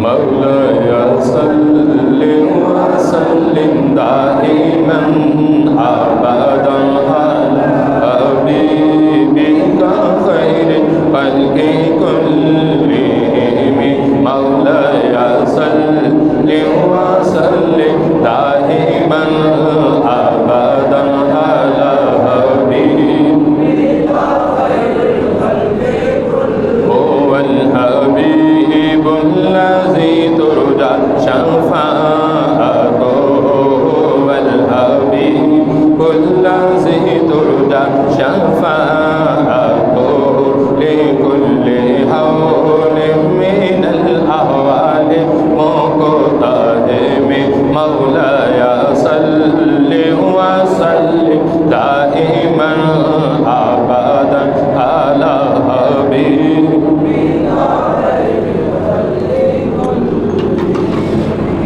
مولاي صل وسلم دائما أبدا على حبيبك خير الخلق كلهم مولاي صل وسلم دائما أبدا على حبيبك خير الخلق كلهم هو الحبيب الذي ترجى شفاعته هو الحبيب الذي ترجى شفاعته لكل حول من الأهوال مقتدم مولاي صل وسلم دائما أبدا على حبيبك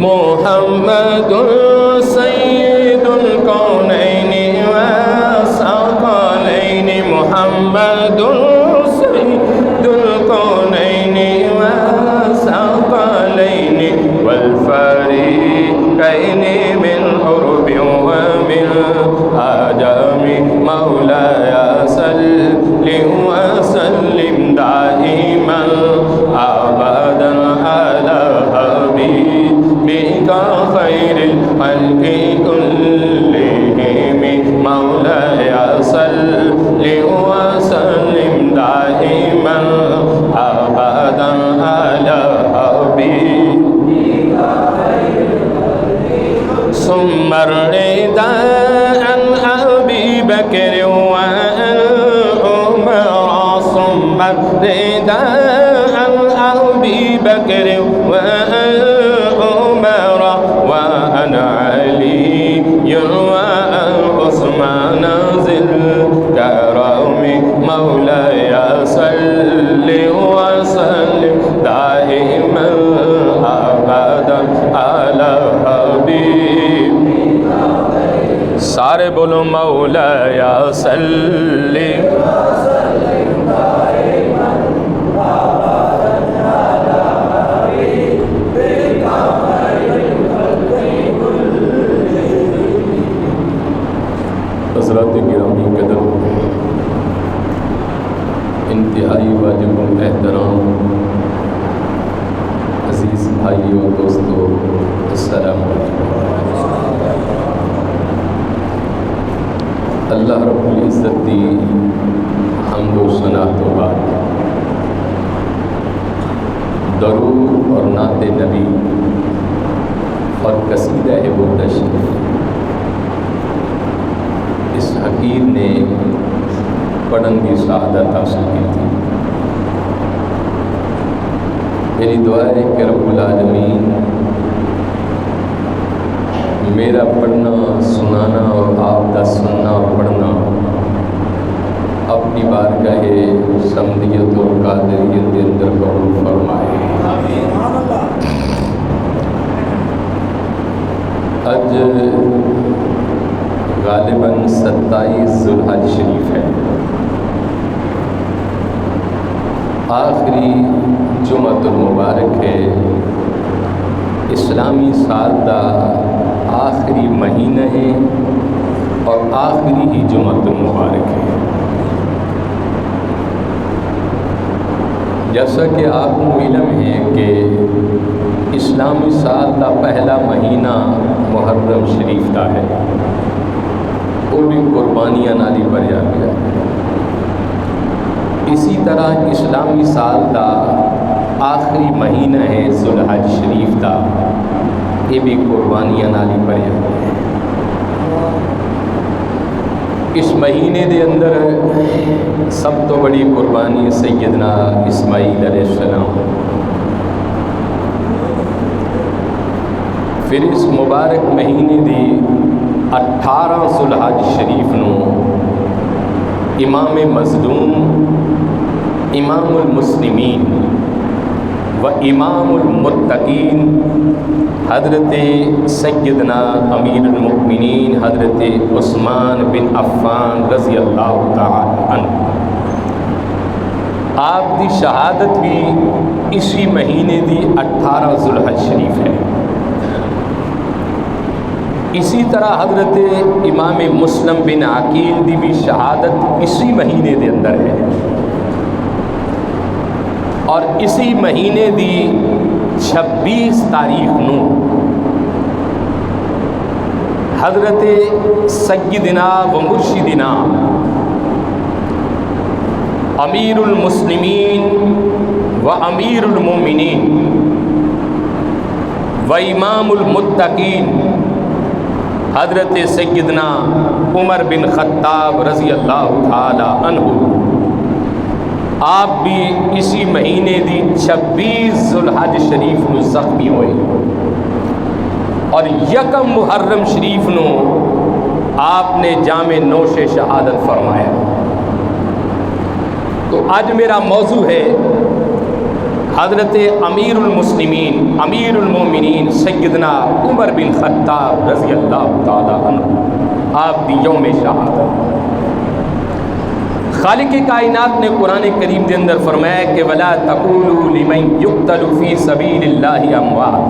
محمد سيد الكونين والثقلين محمد سيد الكونين والثقلين والفريقين من عرب ومن عجم مولاي صل وسلم دائما أبدا على حبيبك خير الخلق كلهم مولاي صل وسلم دائما أبدا على حبيبك خير الخلق ثم الرضا عن أبي بكر وعن عمر ثم الرضا عن أبي بكر وعن عمر وعن علي وعن عثمان ذي الكرم مولاي صل وسلم دائما أبدا على حبيبك سارے بولو مولاي صل وسلم دائما أبدا على حبيبك خير الخلق كلهم حضرات گرامی قدر انتہائی واجب الاحترام عزیز بھائیو دوستو السلام علیکم اللہ رب العزت دی حمد و ثنا تو بعد درود اور نعت نبی اور قصیدہ بردہ شریف اس حقیر نے پڑھن کی سعادت حاصل کی تھی۔ میری دعا ہے کہ رب العالمین میرا پڑھنا سنانا اور آپ کا سننا اور پڑھنا اپنی بارگاہ سمدیت اور قادریت کے اندر قبول فرمائے۔ آج غالباً 27 ذوالحج شریف ہے، آخری جمعۃ المبارک ہے، اسلامی سال کا آخری مہینہ ہے اور آخری ہی جمعۃ المبارک ہے۔ جیسا کہ آپ کو علم ہے کہ اسلامی سال کا پہلا مہینہ محرم شریف کا ہے، وہ بھی قربانیاں نالی بھریا گیا۔ اسی طرح اسلامی سال کا آخری مہینہ ہے ذوالحج شریف کا، یہ بھی قربانیاں نالی بھریا گیا۔ اس مہینے دے اندر سب تو بڑی قربانی سیدنا اسماعیل علیہ السلام، پھر اس مبارک مہینے دی 18 ذوالحج شریف نو امام مظلوم، امام المسلمین و امام المتقین حضرت سیدنا امیر المؤمنین حضرت عثمان بن عفان رضی اللہ تعالی عنہ آپ دی شہادت بھی اسی مہینے دی 18 ذوالحج شریف ہے۔ اسی طرح حضرت امام مسلم بن عقیل دی بھی شہادت اسی مہینے دے اندر ہے، اور اسی مہینے دی 26 تاریخ نو حضرت سیدنا و مرشدنا امیر المسلمین و امیر المومنین و امام المتقین حضرت سیدنا عمر بن خطاب رضی اللہ تعالی عنہ آپ بھی اسی مہینے دی 26 ذوالحج شریف نو زخمی ہوئے، اور یکم محرم شریف نو آپ نے جامع نوش شہادت فرمایا۔ تو آج میرا موضوع ہے حضرت امیر المسلمین امیر المومنین سیدنا عمر بن خطاب رضی اللہ تعالی عنہ آپ دی یوم شہادت۔ خالق کائنات نے قرآن کریم دے اندر فرمایا کہ وَلَا تَقُولُوا لِمَنْ يُقْتَلُ فِي سَبِيلِ اللَّهِ أَمْوَاتٌ،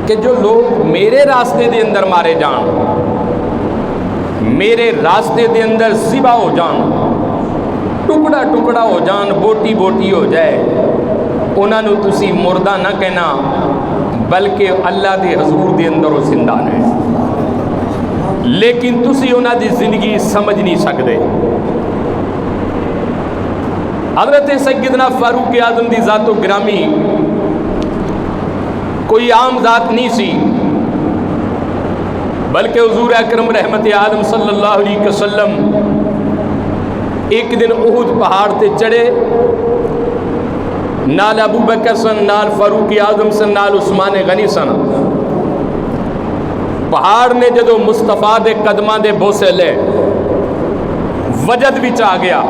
کہ جو لوگ میرے راستے دے اندر مارے جان، میرے راستے دے اندر ذبح ہو جان، ٹکڑا ٹکڑا ہو جان، بوٹی بوٹی ہو جائے، انہاں نو تسی مردہ نہ کہنا بلکہ اللہ دے حضور دے اندر وہ زندہ نے، لیکن تسی انہاں دی زندگی سمجھ نہیں سکتے۔ حضرت سیدنا فاروق اعظم دی ذات و گرامی کوئی عام ذات نہیں سی، بلکہ حضور اکرم رحمت عالم صلی اللہ علیہ وسلم ایک دن احد پہاڑ تے چڑھے، نال ابو بکر سن، نال فاروق اعظم سن، نال عثمان غنی سن۔ پہاڑ نے جدو مصطفیٰ دے قدماں دے بوسے لے، وجد وچ آ گیا۔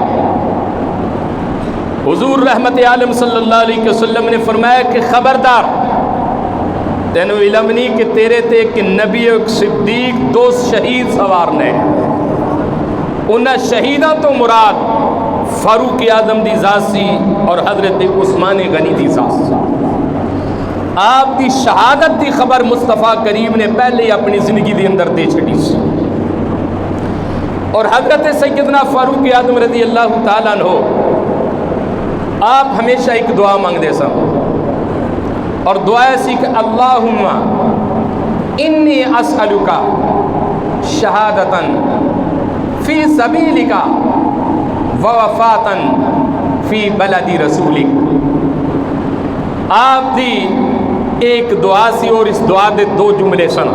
حضور رحمت عالم صلی اللہ علیہ وسلم نے فرمایا کہ خبردار، تینو علم نہیں کہ تیرے تے ایک نبی ایک صدیق دو شہید سوار نے، انہاں شہیداں تو مراد فاروق اعظم دی ذات سی اور حضرت عثمان غنی دی ذات سی۔ آپ دی شہادت دی خبر مصطفیٰ کریم نے پہلے ہی اپنی زندگی دی اندر دے چھڑی سی، اور حضرت سیدنا فاروق اعظم رضی اللہ تعالیٰ عنہ آپ ہمیشہ ایک دعا مانگ دے سن، اور دعا سی کہ اللہم انی اسألک شہادتا فی سبیلک ووفاتا فی بلد رسولک۔ آپ دی ایک دعا سی، اور اس دعا دے دو جملے سن۔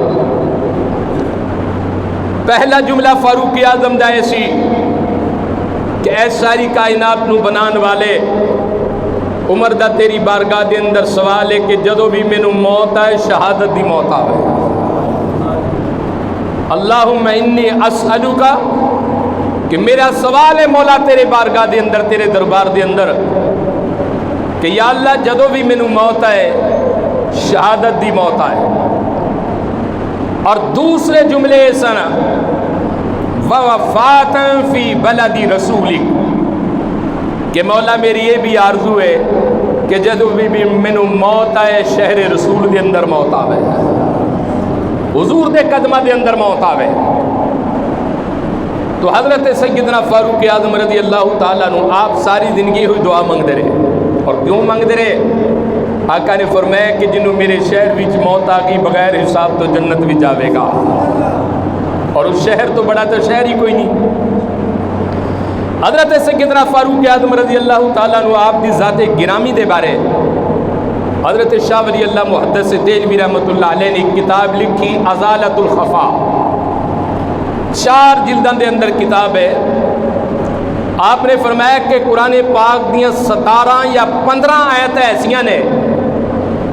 پہلا جملہ فاروق اعظم دا سی کہ اے ساری کائنات نو بنان والے، عمر دا تیری بارگاہ دے اندر سوال ہے کہ جدو بھی مینوں موت آئے شہادت دی موت آوے۔ اللہم انی اسألک، کہ میرا سوال ہے مولا تیرے بارگاہ دے اندر، تیرے دربار دے اندر، کہ یا اللہ جدو بھی مینوں موت آئے شہادت دی موت آئے۔ اور دوسرے جملے سن ووفاتا فی بلد رسولک، کہ مولا میری یہ بھی آرزو ہے کہ جدو بھی مینوں موت آئے شہر رسول دے اندر موت آوے، حضور دے قدمہ دے اندر موت آوے۔ تو حضرت سیدنا فاروق اعظم رضی اللہ تعالیٰ عنہ آپ ساری زندگی ہوئی دعا مانگتے رہے، اور کیوں مانگتے رہے؟ آقا نے فرمایا کہ جنہوں میرے شہر وچ موت آ گئی بغیر حساب تو جنت بھی جاوے گا، اور اس شہر تو بڑا تو شہر ہی کوئی نہیں۔ حضرت سیدنا فاروق اعظم رضی اللہ تعالیٰ عنہ آپ دی ذات گرامی دے بارے حضرت شاہ ولی اللہ محدث دہلوی رحمۃ اللہ علیہ نے ایک کتاب لکھی ازالۃ الخفا، 4 جلدوں دے اندر کتاب ہے۔ آپ نے فرمایا کہ قرآن پاک دیاں 17 یا 15 آیتیں ایسیاں نے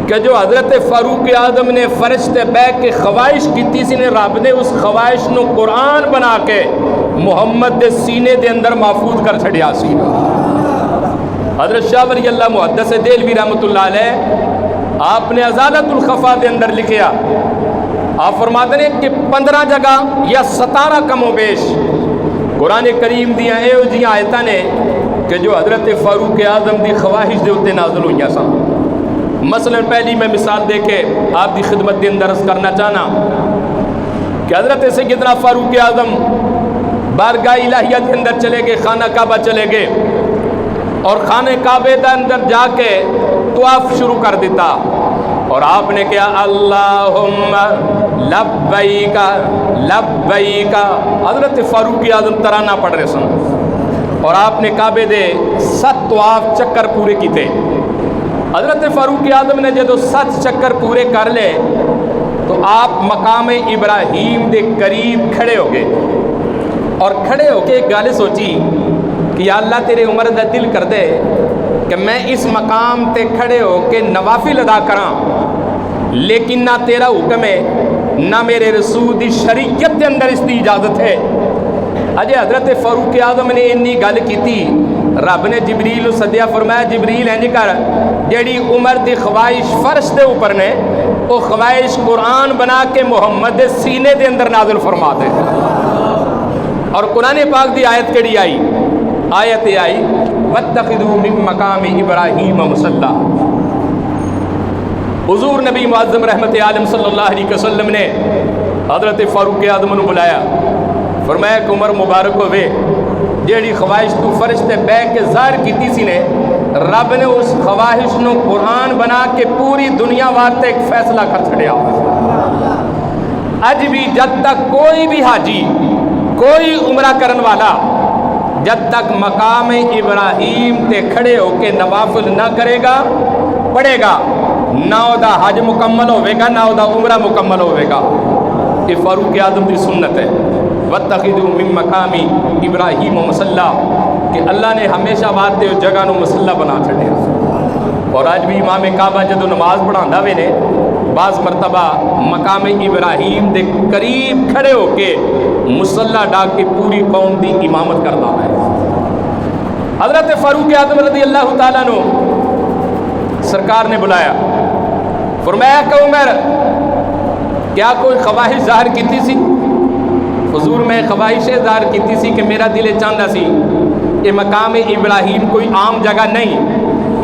کہ جو حضرت فاروق اعظم نے فرش تے بیٹھ کے خواہش کیتی سی نے، رب نے اس خواہش نو قرآن بنا کے محمد دے سینے دے اندر محفوظ کر چھڑیا سی۔ حضرت شاہ ولی اللہ محدث دہلوی رحمۃ اللہ علیہ آپ نے ازالۃ الخفا دے اندر لکھیا، آپ فرماتے ہیں کہ 15 جگہ یا 17 کم و بیش قرآن کریم دیاں اے جیاں آیتاں نے کہ جو حضرت فاروق اعظم دی خواہش دے اتنے نازل ہوئی سن. مثلا پہلی میں مثال دے کے آپ دی خدمت دے اندر عرض کرنا چاہنا کہ حضرت سیدنا فاروق اعظم بارگاہ الہیہ کے اندر چلے گئے، خانہ کعبہ چلے گئے اور خانہ کعبے کے اندر جا کے طواف شروع کر دیتا اور آپ نے کہا اللہم لبیک لبیک. حضرت فاروق اعظم ترانہ پڑھ رہے سن اور آپ نے کعبے دے 7 طواف چکر پورے کیتے. حضرت فاروق اعظم نے جدو 7 چکر پورے کر لے تو آپ مقام ابراہیم دے قریب کھڑے ہو گئے اور کھڑے ہو کے ایک گل سوچی کہ یا اللہ تیرے عمر دا دل کر دے کہ میں اس مقام تے کھڑے ہو کے نوافل ادا کراں، لیکن نہ تیرا حکم ہے نہ میرے رسول دی شریعت دے اندر اس دی اجازت ہے. اجے حضرت فاروق اعظم نے انی گل کیتی، رب نے جبریل نو سدیا، فرمایا جبریل انج کر جیڑی عمر دی خواہش فرش دے اوپر نے وہ خواہش قرآن بنا کے محمد دے سینے دے اندر نازل فرما دے. اور قرآن پاک دی آیت کیڑی آئی؟ آیت آئی واتخذوا من مقام ابراہیم مصلی. حضور نبی معظم رحمت عالم صلی اللہ علیہ وسلم نے حضرت فاروق اعظم نے بلایا، فرمایا کہ عمر مبارک ہوئے جیڑی خواہش تو فرش تے بہ کے ظاہر کیتی سی نے، رب نے اس خواہش نو قرآن بنا کے پوری دنیا واسطے ایک فیصلہ کر چھڑیا. اج بھی جب تک کوئی بھی حاجی، کوئی عمرہ کرن والا جب تک مقام ابراہیم تے کھڑے ہو کے نوافل نہ کرے گا پڑھے گا، نہ او دا حج مکمل ہوئے گا نہ او دا عمرہ مکمل ہوئے گا. یہ فاروق اعظم دی سنت ہے. واتخذوا من مقام ابراہیم مصلی، کہ اللہ نے ہمیشہ واسطے اس جگہ نو مصلی بنا چھڑیا. اور آج بھی امام کعبہ جدو نماز پڑھاندا وے نے بعض مرتبہ مقام ابراہیم دے قریب کھڑے ہو کے مصلی ڈاک کے پوری قوم دی امامت کرتا ہے. حضرت فاروق اعظم رضی اللہ تعالیٰ نو سرکار نے بلایا، فرمایا کہ عمر کیا کوئی خواہش ظاہر کیتی سی؟ حضور میں خواہش ظاہر کیتی سی کہ میرا دل چاہتا سی کہ مقام ابراہیم کوئی عام جگہ نہیں،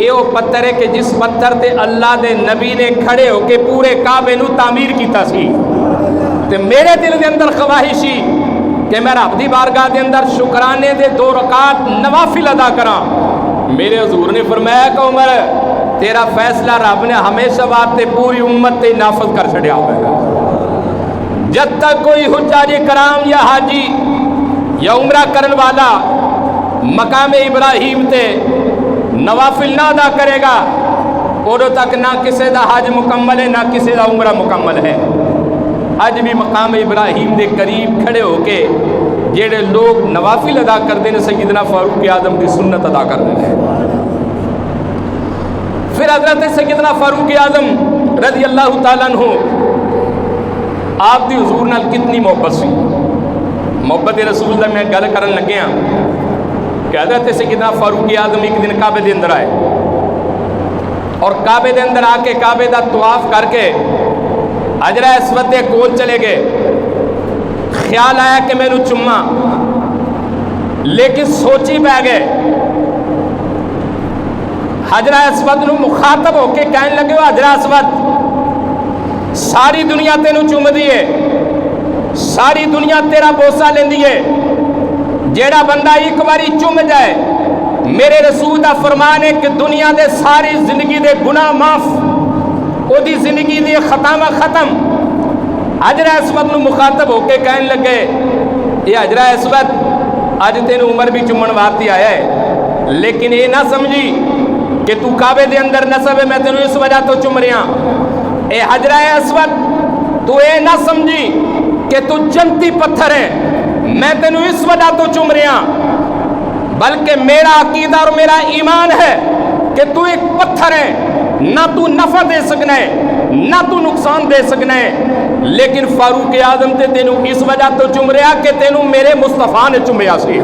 یہ وہ پتھر ہے کہ جس پتھر تے اللہ دے نبی نے کھڑے ہو کے پورے کعبے نو تعمیر کیتا سی. تے میرے دل دے اندر خواہش سی کہ میں رب دی بارگاہ دے اندر شکرانے دے 2 رکعت نوافل ادا کراں. میرے حضور نے فرمایا کہ عمر تیرا فیصلہ رب نے ہمیشہ واسطے پوری امت تے نافذ کر چھڑیا ہوئے. جب تک کوئی حجاج کرام یا حاجی یا عمرہ کرن والا مقام ابراہیم تے نوافل نہ ادا کرے گا اُدو تک نہ کسی دا حج مکمل ہے نہ کسی دا عمرہ مکمل ہے. اج بھی مقام ابراہیم دے قریب کھڑے ہو کے جڑے لوگ نوافل ادا کرتے ہیں سیدنا فاروق اعظم دی سنت ادا کرتے ہیں. پھر حضرت سیدنا فاروق اعظم رضی اللہ تعالیٰ عنہ آپ دی حضور نال کتنی محبت سی. محبت رسول دا میں گل کرن لگے ہاں کہ حضرت سیدنا فاروق اعظم ایک دن کعبے دے اندر آئے اور کعبے دے اندر آ کے کعبے دا طواف کر کے حجر اسود دے کول چلے گئے. خیال آیا کہ میں نو چما، لیکن سوچی پہ گئے. حجر اسود نو مخاطب ہو کے کہنے لگے ہو حجر اسود ساری دنیا تینو چوم دیئے، ساری دنیا تیرا بوسہ لین دیئے، جیڑا بندہ ایک باری چوم جائے میرے رسول دا فرمان ہے کہ دنیا دے ساری زندگی دے گناہ معاف، او دی زندگی دے ختم. حجر اسود نو مخاطب ہو کے کہنے لگے یہ حجر اسود اج تینو عمر بھی چومن واسطے آیا ہے، لیکن یہ نہ سمجھی کہ تو کعبے دے اندر نسب ہے میں تینو اس وجہ تو چوم رہا. اے حجر اسود تو اے نہ سمجھی کہ تو جنتی پتھر ہے میں تینو اس وجہ تو چوم رہا، بلکہ میرا عقیدہ اور میرا ایمان ہے کہ تو ایک پتھر ہے، نہ تو نفع دے سکنا ہے نہ تو نقصان دے سکنا ہے، لیکن فاروق اعظم تے تینو اس وجہ تو چوم رہا کہ تینو میرے مصطفیٰ نے چومیا سی.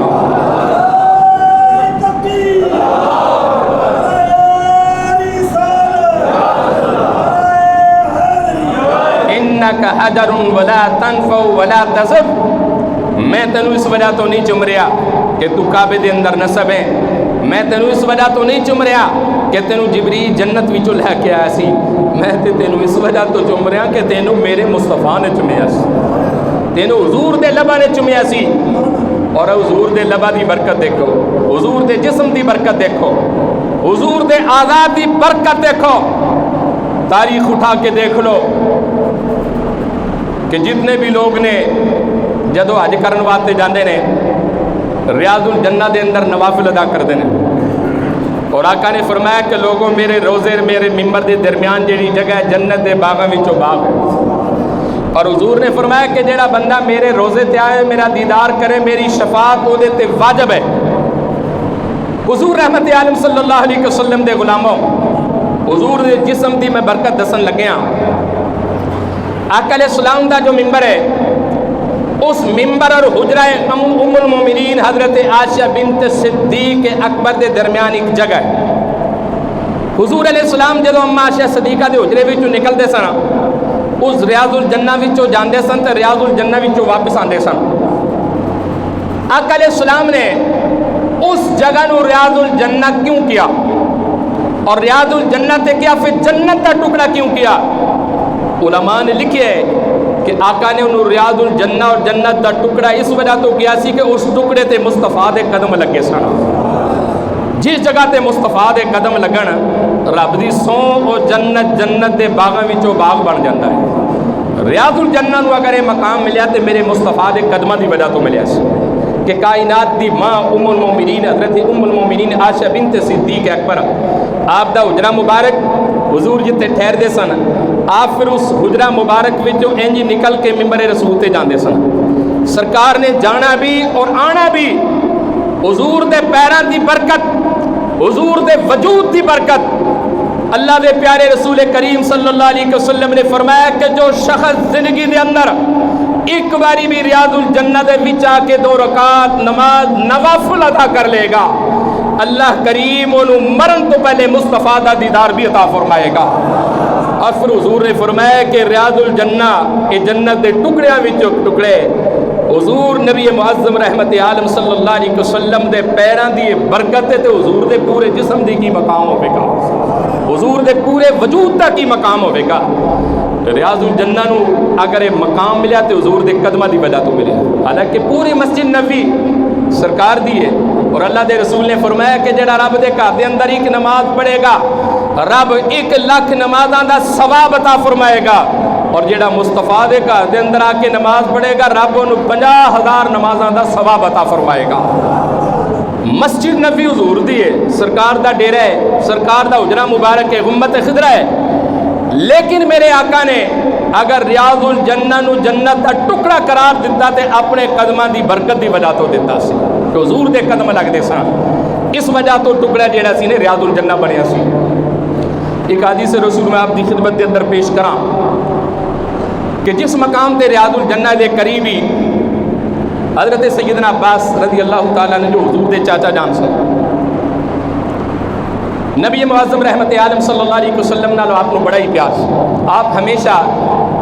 انک حجر ولا تنفع ولا تضر، میں تینو اس وجہ تو نہیں چوم رہا کہ تو کعبے دے اندر نسب ہے، میں تینوں اس وجہ تو نہیں چم رہا کہ تینوں جبریل جنت وچوں لے کے آیا سی، میں تے تینوں اس وجہ تو چم رہا کہ تینوں میرے مصطفیٰ نے چمیا سی، تینوں حضور دے لبا نے چمیا سی۔ اور حضور دے لبا دی برکت دیکھو، حضور دے جسم دی برکت دیکھو، حضور دے آزاد دی برکت دیکھو۔ تاریخ اٹھا کے دیکھ لو کہ جتنے بھی لوگ نے جدو حج کرن واسطے جاندے نے ریاض الجنہ دے اندر نوافل ادا کردے نے، اور آقا نے فرمایا کہ لوگوں میرے روزے میرے ممبر دے درمیان جیڑی جگہ ہے جنت دے باغاں وچوں باغ ہے، اور حضور نے فرمایا کہ جیڑا بندہ میرے روزے تے آئے میرا دیدار کرے میری شفاعت او دے تے واجب ہے۔ حضور رحمت عالم صلی اللہ علیہ وسلم دے غلاموں، حضور دے جسم دی میں برکت دسن لگیاں۔ آقا علیہ السلام دا جو ممبر ہے اس ممبر اور حجرہ ام المومنین حضرت عائشہ بنت صدیق اکبر دے درمیان ایک جگہ ہے۔ حضور علیہ السلام جدو اما عائشہ صدیقہ دے حجرے وچوں نکلدے سن اس ریاض الجنہ وچوں جاندے سن تے ریاض الجنہ وچوں واپس آندے سن۔ آقا علیہ السلام نے اس جگہ نو ریاض الجنہ کیوں کیا اور ریاض الجنہ تے کیا پھر جنت کا ٹکڑا کیوں کیا؟ علماء نے لکھے ہے کہ آقا نے انہوں ریاض الجنہ اور جنت کا ٹکڑا اس وجہ تو کیا سی کہ اس ٹکڑے تے مصطفیٰ دے قدم لگے سن۔ جس جگہ تے مصطفیٰ دے قدم لگن رب دی سوں او جنت جنت دے باغاں وچوں باغ بن جاتا ہے۔ ریاض الجنہ نو اگر یہ مقام ملیا تے میرے مصطفیٰ دے قدماں دی وجہ تو ملیا سی کہ کائنات دی ماں ام المومنین حضرت ام المومنین عائشہ بنت صدیق اکبر آپ دا حجرہ مبارک حضور جتے ٹھہر دے سن، آپ پھر اس حجرہ مبارک وچوں انج نکل کے ممبر رسول تے جاندے سن۔ سرکار نے جانا بھی اور آنا بھی حضور دے پیراں دی برکت، حضور دے وجود دی برکت۔ اللہ دے پیارے رسول کریم صلی اللہ علیہ وسلم نے فرمایا کہ جو شخص زندگی دے اندر ایک باری بھی ریاض الجنہ دے وچ آ کے 2 رکعت نماز نوافل ادا کر لے گا اللہ کریم انہوں مرن تو پہلے مصطفیٰ دا دیدار بھی عطا فرمائے گا۔ اور پھر حضور نے فرمایا کہ ریاض الجنہ یہ جنت دے ٹکڑیاں وچوں ٹکڑے حضور نبی معظم رحمت عالم صلی اللہ علیہ وسلم دے پیراں دی برکت تے حضور دے پورے جسم دی کی مقام ہوے گا، حضور دے پورے وجود دا کی مقام ہوے گا۔ ریاض الجنہ نو اگر یہ مقام ملیا تو حضور دے قدمہ دی وجہ تو ملیا، حالانکہ پوری مسجد نبی سرکار دی ہے، اور اللہ دے رسول نے فرمایا کہ جڑا رب دے گھر دے اندر ایک نماز پڑھے گا رب 1,00,000 نمازاں دا ثواب عطا فرمائے گا، اور جڑا مصطفیٰ دے گھر دے اندر آ کے نماز پڑھے گا رب انہوں 50,000 نمازاں دا ثواب عطا فرمائے گا۔ مسجد نبی حضور دی ہے، سرکار دا ڈیرہ ہے، سرکار دا حجرہ مبارک ہے، غمت خضرہ ہے، لیکن میرے آقا نے اگر ریاض الجنہ نو جنت دا ٹکڑا قرار دیتا تے اپنے قدمہ دی برکت دی وجہ تو دیتا سی کہ حضور دے قدم لگ دے سن، اس وجہ تو ٹکڑا جیڑا سی نے ریاض الجنہ بنیا سی۔ ایک حدیث رسول میں آپ دی خدمت دے اندر پیش کراں کہ جس مقام تے ریاض الجنہ دے قریبی حضرت سیدنا عباس رضی اللہ تعالیٰ نے جو حضور دے چاچا جان سن، نبی معظم رحمت عالم صلی اللہ علیہ وسلم نالو آپ کو بڑا ہی پیار، آپ ہمیشہ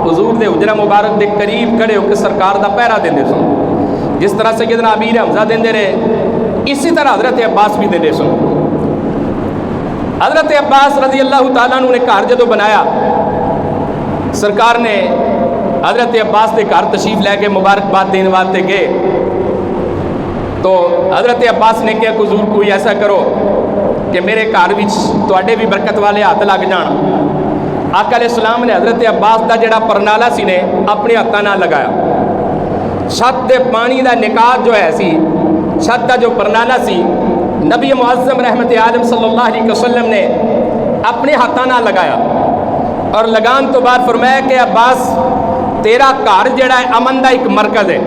حضور دے حجرہ مبارک دے قریب کھڑے ہو کے سرکار دا پہرا دیندے سن، جس طرح سیدنا امیر حمزہ دیندے رہے اسی طرح حضرت عباس بھی دیندے سن۔ حضرت عباس رضی اللہ تعالیٰ عنہ نے گھر جدو بنایا سرکار نے حضرت عباس دے گھر تشریف لے کے مبارکباد دینے واسطے گئے تو حضرت عباس نے کہا کہ حضور کوئی ایسا کرو کہ میرے گھر وچ تواڈے بھی برکت والے ہاتھ لگ جان۔ آقا علیہ السلام نے حضرت عباس دا جڑا پرنالا سی نے اپنے ہاتھاں نال لگایا، چھت دے پانی دا نکات جو ہے سی چھت دا جو پرنالا سی نبی معظم رحمت عالم صلی اللہ علیہ وسلم نے اپنے ہاتھاں نال لگایا، اور لگان تو بعد فرمایا کہ عباس تیرا گھر جڑا ہے امن دا ایک مرکز ہے۔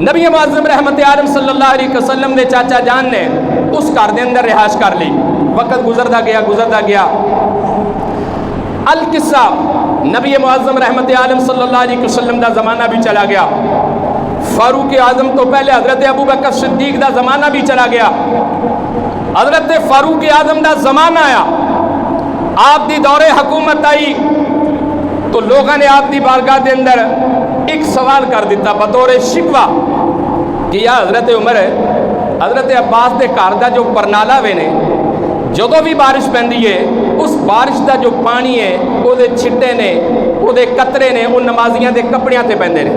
نبی معظم رحمت عالم صلی اللہ علیہ وسلم دے چاچا جان نے اس گھر دے اندر رہائش کر لی، وقت گزرتا گیا القصہ نبی معظم رحمت عالم صلی اللہ علیہ وسلم دا زمانہ بھی چلا گیا، فاروق اعظم تو پہلے حضرت ابو بکر صدیق دا زمانہ بھی چلا گیا، حضرت فاروق اعظم دا زمانہ آیا، آپ دی دور حکومت آئی تو لوگوں نے آپ دی بارگاہ دے اندر ایک سوال کر دیتا بطور شکوہ کہ یا حضرت عمر حضرت عباس دے گھر دا جو پرنالا وے نے جدوں بھی بارش پیندی ہے اس بارش دا جو پانی ہے وہ دے چھٹے نے وہ دے قطرے نے ان نمازیاں دے کپڑیاں تے پیندے نے.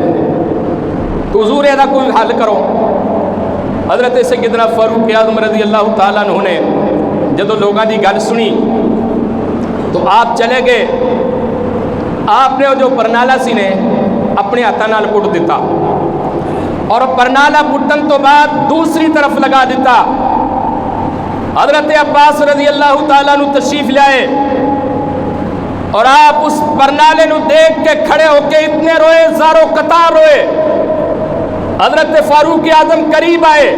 تو حضور دا کوئی حل کرو. حضرت سیدنا فاروق اعظم رضی اللہ تعالیٰ عنہ نے جدوں لوگاں دی گل سنی تو آپ چلے گئے. آپ نے وہ جو پرنالا سی نے اپنے ہاتھوں نال پٹ دیتا اور پرنالا پٹن تو بعد دوسری طرف لگا دیتا. حضرت عباس رضی اللہ تعالیٰ عنہ تشریف لائے اور آپ اس پرنالے نو دیکھ کے کھڑے ہو کے اتنے روئے زارو قطار روئے. حضرت فاروق اعظم قریب آئے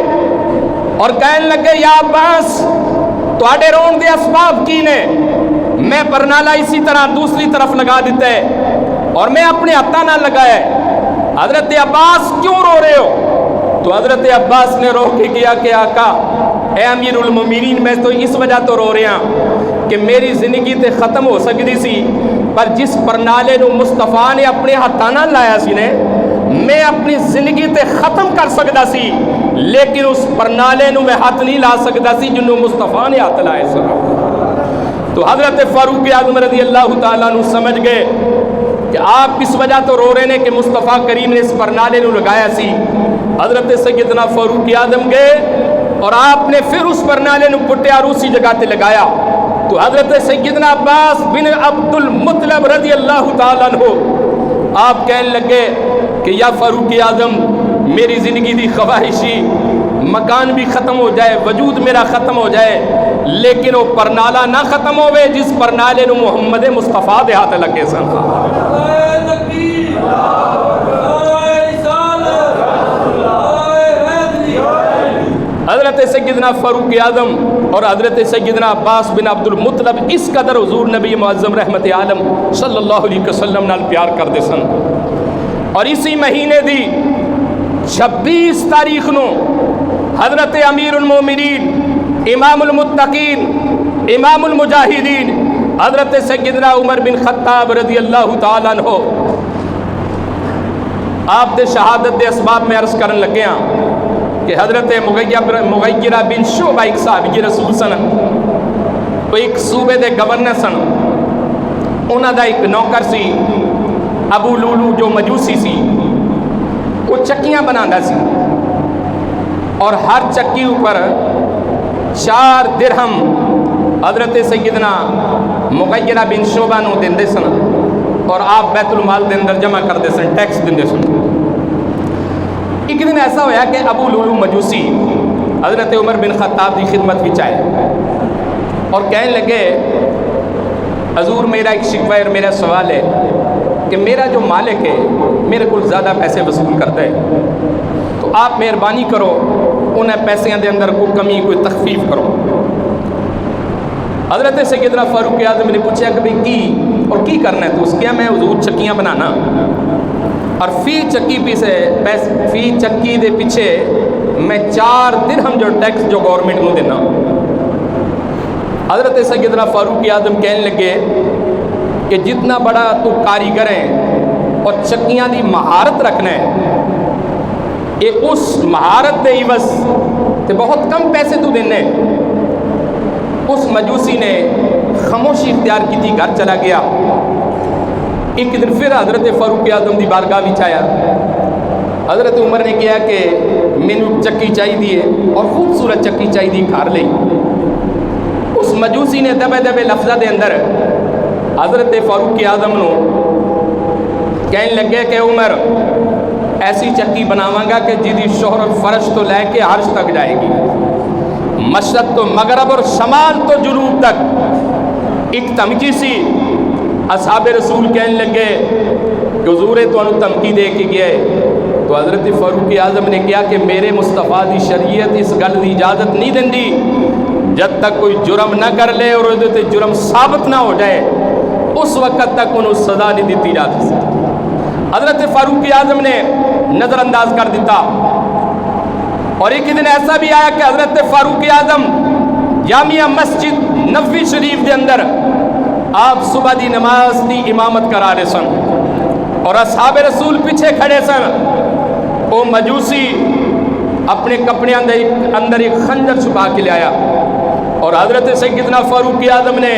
اور کہنے لگے یا عباس تواڈے رون دے اسباب کی نے؟ میں پرنالا اسی طرح دوسری طرف لگا دیتا ہے اور میں اپنے ہاتھوں نال لگایا ہے. حضرت عباس کیوں رو رہے ہو؟ تو حضرت عباس نے رو کے کیا کہ آقا اے امیر المومنین میں تو اس وجہ تو رو رہا کہ میری زندگی تے ختم ہو سکتی سی پر جس پرنالے نو مصطفیٰ نے اپنے ہاتھوں نال لایا سی نے میں اپنی زندگی تے ختم کر سکتا سی لیکن اس پرنالے نو میں ہاتھ نہیں لا سکتا سی جنہوں مصطفیٰ نے ہاتھ لائے سن. تو حضرت فاروق اعظم رضی اللہ تعالیٰ عنہ سمجھ گئے کہ آپ کس وجہ تو رو رہے ہیں کہ مصطفیٰ کریم نے اس پرنالے نو لگایا سی. حضرت سیدنا فاروق اعظم گئے اور آپ نے پھر اس پرنالے نو پٹیا اور اسی جگہ تے لگایا. تو حضرت سیدنا عباس بن عبد المطلب رضی اللہ تعالیٰ عنہ آپ کہنے لگے کہ یا فاروق اعظم میری زندگی دی خواہشی مکان بھی ختم ہو جائے وجود میرا ختم ہو جائے لیکن وہ پرنالا نہ ختم ہوئے جس پرنالے نو محمد مصطفیٰ دے ہاتھ لگے سن. حضرت سیدنا فاروق اعظم اور حضرت سیدنا عباس بن عبد المطلب اس قدر حضور نبی معظم رحمت عالم صلی اللہ علیہ وسلم نال پیار کرتے سن. اور اسی مہینے دی 26 تاریخ نو حضرت امیر المومنین امام المتقین امام المجاہدین حضرت سیدنا عمر بن خطاب رضی اللہ تعالیٰ عنہ آپ دے شہادت دے اسباب میں عرض کرن لگے ہیں کہ حضرت مغیرہ بن شعبہ ایک صحابی رسول سن. وہ ایک صوبے دے گورنر سن. انہاں دا ایک نوکر سی ابو لولو جو مجوسی سی. وہ چکیاں بنانا سی اور ہر چکی اوپر 4 درہم حضرت سیدنا مغیرہ بن شعبہ نو دیندے سن اور آپ بیت المال دے اندر جمع کردے سن ٹیکس دیندے سن. ایک دن ایسا ہویا کہ ابو لولو مجوسی حضرت عمر بن خطاب کی خدمت وچ آئے اور کہنے لگے حضور میرا ایک شکوہ اور میرا سوال ہے کہ میرا جو مالک ہے میرے کو زیادہ پیسے وصول کرتا ہے تو آپ مہربانی کرو انہیں پیسے دے اندر کوئی کمی کوئی تخفیف کرو. حضرت سیدنا فاروق اعظم نے پوچھا کہ بھئی کی اور کی کرنا ہے؟ تو اس کیا میں حضور چکیاں بنانا اور فی چکی دے پیچھے میں 4 درہم جو ٹیکس جو گورنمنٹ کو دینا. حضرت سیدنا فاروق اعظم کہنے لگے کہ جتنا بڑا تو کاریگر ہے اور چکیاں دی مہارت رکھنا ہے یہ اس مہارت دے عوض تے بہت کم پیسے تو دینے. اس مجوسی نے خاموشی اختیار کی تھی گھر چلا گیا. ایک دن پھر حضرت فاروق اعظم دی بارگاہ وچ آیا. حضرت عمر نے کہا کہ مینوں چکی چاہیے اور خوبصورت چکی چاہیے گھر لئی. اس مجوسی نے دبے دبے لفظاں دے اندر حضرت فاروق اعظم نو کہنے لگے کہ عمر ایسی چکی بناواں گا کہ جدی شہرت فرش تو لے کے عرش تک جائے گی مشرق تو مغرب اور شمال تو جنوب تک. ایک دھمکی سی. اصحاب رسول کہنے لگے کہ حضور تو انہوں دھمکی دے کے گیا ہے. تو حضرت فاروق اعظم نے کہا کہ میرے مصطفیٰ دی شریعت اس گل دی اجازت نہیں دیندی جب تک کوئی جرم نہ کر لے اور تے جرم ثابت نہ ہو جائے اس وقت تک انہوں سزا نہیں دیتی جاتی. حضرت فاروق اعظم نے نظر انداز کر دیتا. اور ایک دن ایسا بھی آیا کہ حضرت فاروق اعظم جامعہ مسجد نبوی شریف دے اندر آپ صبح دی نماز دی امامت کرا رہے سن اور اصحاب رسول پیچھے کھڑے سن. وہ مجوسی اپنے کپڑے اندر ایک خنجر چھپا کے لے آیا، اور حضرت سیدنا فاروق اعظم نے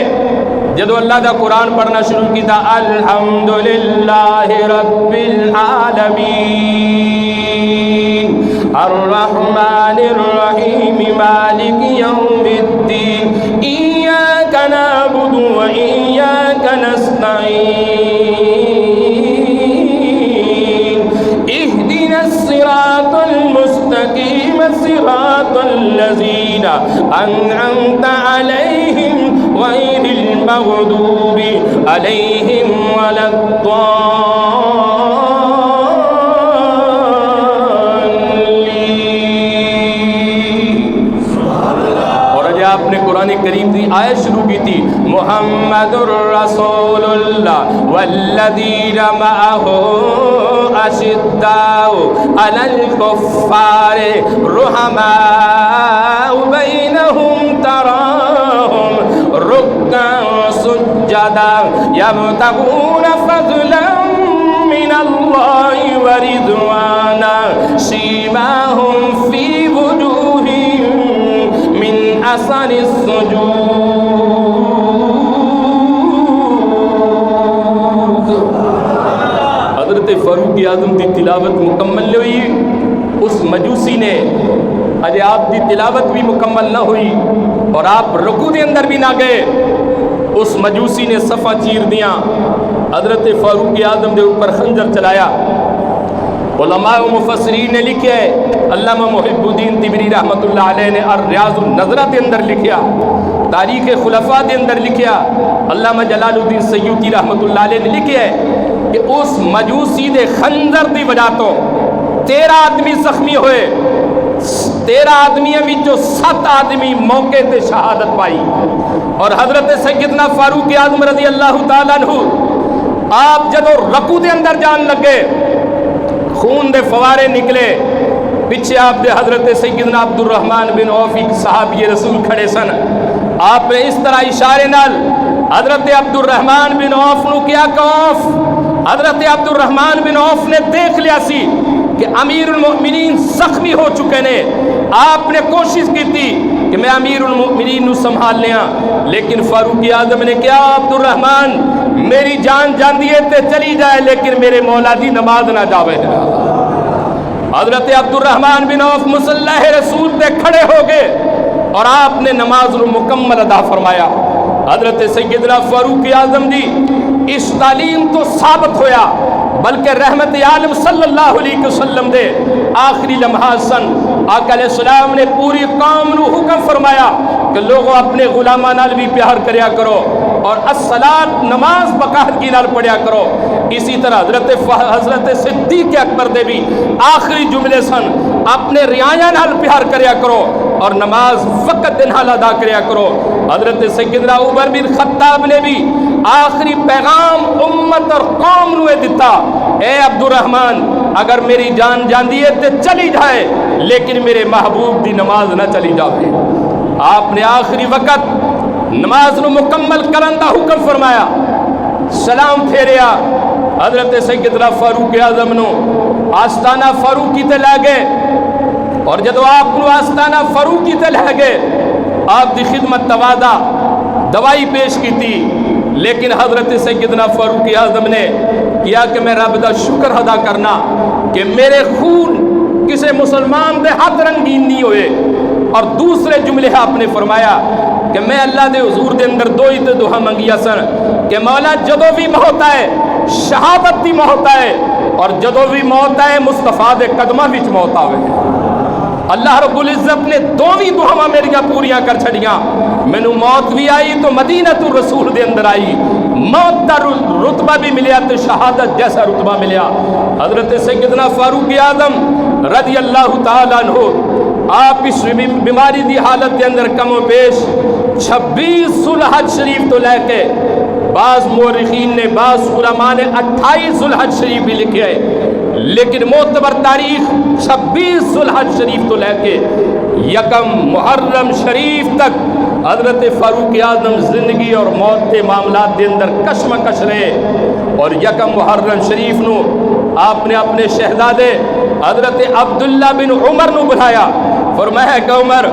جدو اللہ دا قرآن پڑھنا شروع کیا، الحمدللہ رب العالمین الرحمن الرحیم مالک یوم الدین ایاک نعبد و ایاک نستعین اہدنا الصراط المستقیم صراط الذین انعمت علیہم غیر المغضوب علیہم ولا الضالین۔ اور آج آپ نے قرآن کریم کی آیت شروع کی تھی، محمد الرسول اللہ والذین معہ اشداء علی الکفار رحماء بینہم تراہم رکعا سجدا یبتغون فضلا من اللہ ورضوانا سیماہم فی وجوہہم من اثر السجود۔ حضرت فاروق اعظم کی تلاوت مکمل ہوئی، اس مجوسی نے اجے آپ کی تلاوت بھی مکمل نہ ہوئی اور آپ رکوع دے اندر بھی نہ گئے، اس مجوسی نے صفا چیر دیا، حضرت فاروق اعظم دے اوپر خنجر چلایا۔ علماء و مفسرین نے لکھا ہے، علامہ محب الدین طبری رحمۃ اللہ علیہ نے الریاض النظرہ دے اندر لکھیا، تاریخ خلفاء دے اندر لکھیا، علامہ جلال الدین سیوطی رحمۃ اللہ علیہ نے لکھا ہے کہ اس مجوسی دے خنجر دی وجہ تو 13 آدمی زخمی ہوئے، 13 آدمیوں میں جو 7 آدمی موقع تے شہادت پائی، اور حضرت سیدنا فاروق اعظم رضی اللہ تعالیٰ عنہ آپ جدو رکوع دے اندر جان لگے، خون دے فوارے نکلے، پیچھے آپ دے حضرت سیدنا عبد الرحمن بن عوف صحابی رسول کھڑے سن، آپ نے اس طرح اشارے نال حضرت عبد الرحمن بن عوف نو کیا کہ عوف، حضرت عبد الرحمن بن عوف نے دیکھ لیا سی کہ امیر المؤمنین زخمی ہو چکے نے، آپ نے کوشش کی تھی کہ میں امیر المؤمنین نو سنبھال لیا، لیکن فاروق اعظم نے کیا عبد الرحمن میری جان جاندی ہے تے چلی جائے لیکن میرے مولا دی نماز نہ جاوے۔ حضرت عبد الرحمن بن عوف مصلح رسول تے کھڑے ہو گئے اور آپ نے نماز رو مکمل ادا فرمایا۔ حضرت سیدنا فاروق اعظم دی اس تعلیم تو ثابت ہویا، بلکہ رحمت عالم صلی اللہ علیہ وسلم دے آخری لمحات سن، آقا علیہ السلام نے پوری قوم نو حکم فرمایا کہ لوگوں اپنے غلاماں نال بھی پیار کریا کرو اور الصلاۃ نماز باقاعدگی نال پڑھیا کرو۔ اسی طرح حضرت صدیق اکبر دے بھی آخری جملے سن، اپنے رعایا نال پیار کریا کرو اور نماز وقت دے نال ادا کریا کرو۔ حضرت سیدنا عمر بن خطاب نے بھی آخری پیغام امت اور قوم نو دیتا، اے عبد الرحمن اگر میری جان جاندی ہے تے چلی جائے لیکن میرے محبوب دی نماز نہ چلی جائے۔ آپ نے آخری وقت نماز نو مکمل کرن دا حکم فرمایا، سلام پھیریا، حضرت سیدنا فاروق اعظم نو آستانہ فاروقی تے لے گئے، اور جدو آپ نو آستانہ فاروقی تے لے گئے آپ دی خدمت توادا دوائی پیش کی تھی، لیکن حضرت سیدنا فاروق اعظم نے کیا کہ میں رب دا شکر ادا کرنا کہ میرے خون کسے مسلمان دے ہاتھ رنگین نہیں ہوئے، اور دوسرے جملے آپ نے فرمایا کہ میں اللہ دے حضور دے اندر دو ہی تے دعا منگیا سن کہ مولا جدو بھی موت آئے شہادت دی موت آئے، اور جدو بھی موت آئے مصطفیٰ دے قدمہ وچ موت آوے۔ اللہ رب العزت نے دوویں دعاواں میریاں پوریاں کر چھڑیاں، مینوں موت بھی آئی تو مدینۃ الرسول دے اندر آئی، موت دا رتبہ بھی ملیا تو شہادت جیسا رتبہ ملیا۔ حضرت سیدنا فاروق اعظم رضی اللہ تعالیٰ عنہ آپ اس بیماری دی حالت دے اندر کم و بیش 26 ذوالحج شریف تو لے کے، بعض مورخین نے بعض علماء نے 28 ذوالحج شریف بھی لکھے ہے، لیکن معتبر تاریخ 26 ذوالحج شریف تو لے کے 1 محرم شریف تک حضرت فاروق اعظم زندگی اور موت کے معاملات دے اندر کشمکش رہے، اور 1 محرم شریف نو آپ نے اپنے شہزادے حضرت عبداللہ بن عمر نو بلایا، فرمایا کہ عمر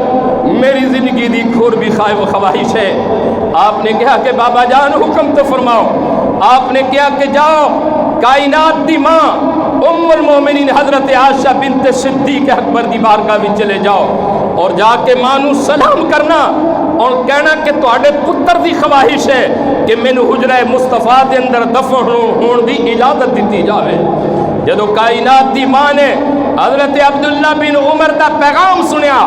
میری زندگی دی کھور بھی خواہش ہے۔ آپ نے کہا کہ بابا جان حکم تو فرماؤ۔ آپ نے کہا کہ جاؤ کائنات دی ماں ام المومنین حضرت عائشہ بنت صدیق اکبر دی بارگاہ وچ چلے جاؤ اور جا کے ماں نو سلام کرنا اور کہنا کہ تواڈے پتر دی خواہش ہے کہ مینوں حجرہ مصطفیٰ دے اندر دفن ہون دی اجازت دتی جاوے۔ جدو کائنات دی ماں نے حضرت عبداللہ بن عمر دا پیغام سنیا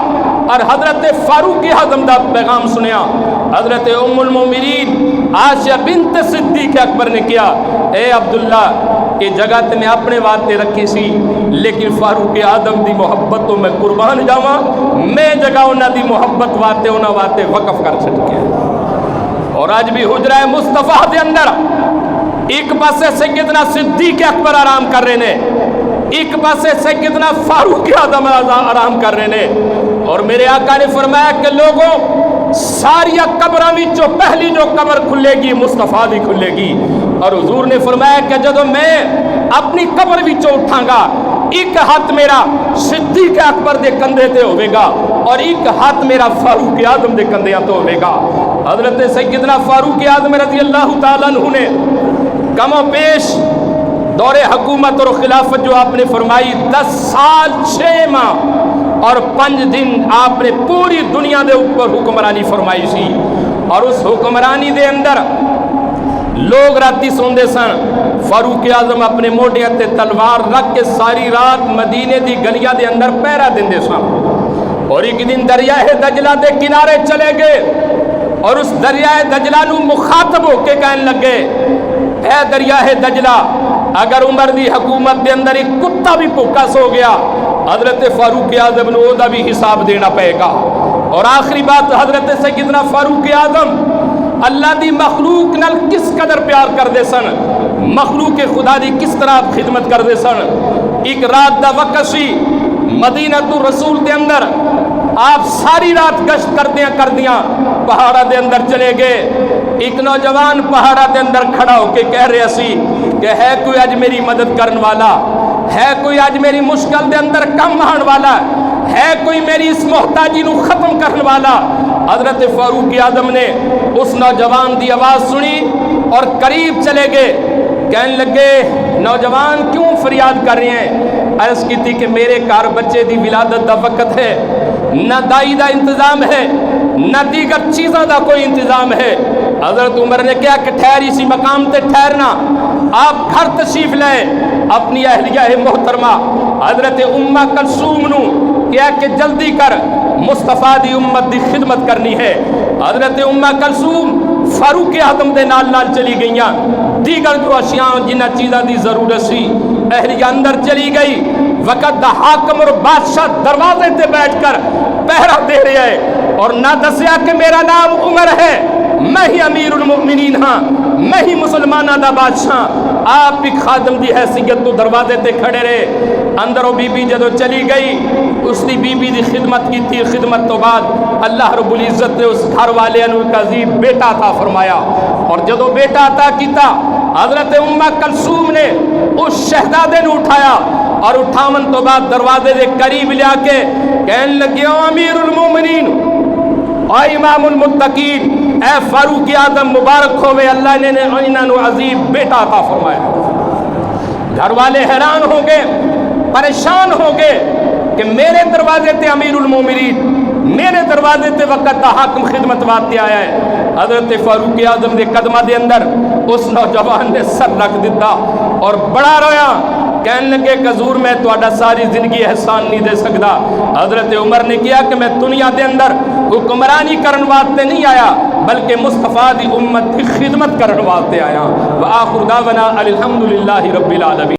اور حضرت فاروق اعظم دا پیغام سنیا، حضرت ام المومنین عائشہ بنت صدیق اکبر نے کیا، اے عبداللہ یہ جگہ تے میں اپنے واسطے رکھی سی، لیکن فاروق اعظم دی محبت تو میں قربان جاواں، میں جگہ انہاں دی محبت واسطے انہاں واسطے وقف کر چھڈ۔ اور آج بھی حجرہ مصطفیٰ دے اندر ایک پاسے سیدنا صدیق اکبر آرام کر رہے نے، ایک پاسے سیدنا فاروق اعظم آرام کر رہے نے، اور میرے آقا نے فرمایا کہ لوگوں ساری قبراں وچوں پہلی جو قبر کھلے گی مصطفیٰ دی کھلے گی۔ اور حضور نے فرمایا کہ جدو میں اپنی قبر وچوں اٹھاں گا ایک ہاتھ میرا صدیق اکبر دے کندھے تے ہوے گا اور ایک ہاتھ میرا فاروق اعظم دے کندھیاں تے ہوے گا۔ حضرت سیدنا فاروق اعظم رضی اللہ تعالیٰ عنہ نے کم و بیش دور حکومت اور خلافت جو آپ نے فرمائی 10 سال 6 ماہ اور 5 دن آپ نے پوری دنیا دے اوپر حکمرانی فرمائی سی، اور اس حکمرانی دے اندر لوگ راتی سوندے سن، فاروق اعظم اپنے موڈیاں تے تلوار رکھ کے ساری رات مدینے دی گلیاں دے اندر پہرا دیندے سن۔ اور ایک دن دریائے دجلہ دے کنارے چلے گئے اور اس دریائے دجلہ نو مخاطب ہو کے کہنے لگے، اے دریائے دجلہ اگر عمر دی حکومت دے اندر ایک کتا بھی بھوکا سو گیا حضرت فاروق اعظم نو دا بھی حساب دینا پائے گا۔ اور آخری بات حضرت سیدنا فاروق اعظم اللہ دی مخلوق نال کس قدر پیار کر دے سن، مخلوق خدا دی کس طرح خدمت کر دے سن۔ ایک رات دا وقت سی مدینہ تو رسول دے اندر، آپ ساری رات گشت کردیاں پہاڑا دے اندر چلے گئے۔ ایک نوجوان پہاڑا دے اندر کھڑا ہو کے کہہ رہے سی کہ ہے کوئی آج میری مدد کرن والا، ہے کوئی آج میری مشکل دے اندر کم آن والا، ہے کوئی میری اس محتاجی نو ختم کرن والا۔ حضرت فاروق اعظم نے اس نوجوان دی آواز سنی اور قریب چلے گئے، کہنے لگے نوجوان کیوں فریاد کر رہے ہیں؟ عرض کی تھی کہ میرے گھر بچے دی ولادت دا وقت ہے، نہ دائی دا انتظام ہے نہ دیگر چیزاں دا کوئی انتظام ہے۔ حضرت عمر نے کہا کہ ٹھہر اسی مقام تے ٹھہرنا، آپ گھر تشریف لائے اپنی اہلیہ محترمہ حضرت ام کلثوم نو کہا کہ جلدی کر مصطفیٰ دی امت دی خدمت کرنی ہے۔ حضرت ام کلثوم فاروق اعظم دے نال نال چلی گئیاں، دیگر جو اشیاء جنہ چیزاں دی ضرورت سی اہلیہ اندر چلی گئی۔ وقت دا حاکم اور بادشاہ دروازے تے بیٹھ کر پہرا دے رہے ہیں اور نہ دسیا کہ میرا نام عمر ہے، میں ہی امیر المؤمنین ہاں، میں ہی مسلمانہ دا بادشاہ۔ آپ ایک خادم دی حیثیت تو دروازے تے کھڑے رہے۔ اندروں بی بی جدو چلی گئی اس دی بی بی دی خدمت کی تھی، خدمت تو بعد اللہ رب العزت نے اس گھر والے انو ایک عظیم بیٹا عطا فرمایا، اور جدو بیٹا عطا کیتا حضرت ام کلثوم نے اس شہزادے نے اٹھایا اور اٹھاون تو بعد دروازے دے قریب لیا کے کہنے لگے او امیر المومنین، اے امام المتقین، اے فاروق اعظم مبارک ہوئے، اللہ نے انہوں عظیم بیٹا عطا فرمایا۔ گھر والے حیران ہو گئے، پریشان ہو گئے کہ میرے دروازے تے امیر المومنین، میرے دروازے تے وقت دا حاکم خدمت واسطے آیا ہے۔ حضرت فاروق اعظم دے قدمہ دے اندر اس نوجوان نے سر رکھ دیتا اور بڑا رویا، کہنے لگے کہ حضور میں تواڈا ساری زندگی احسان نہیں دے سکتا۔ حضرت عمر نے کیا کہ میں دنیا دے اندر حکمرانی کرن واسطے نہیں آیا بلکہ مصطفیٰ دی امت کی خدمت کرن واسطے آیا۔ وآخر دعوانا الحمدللہ رب العالمین۔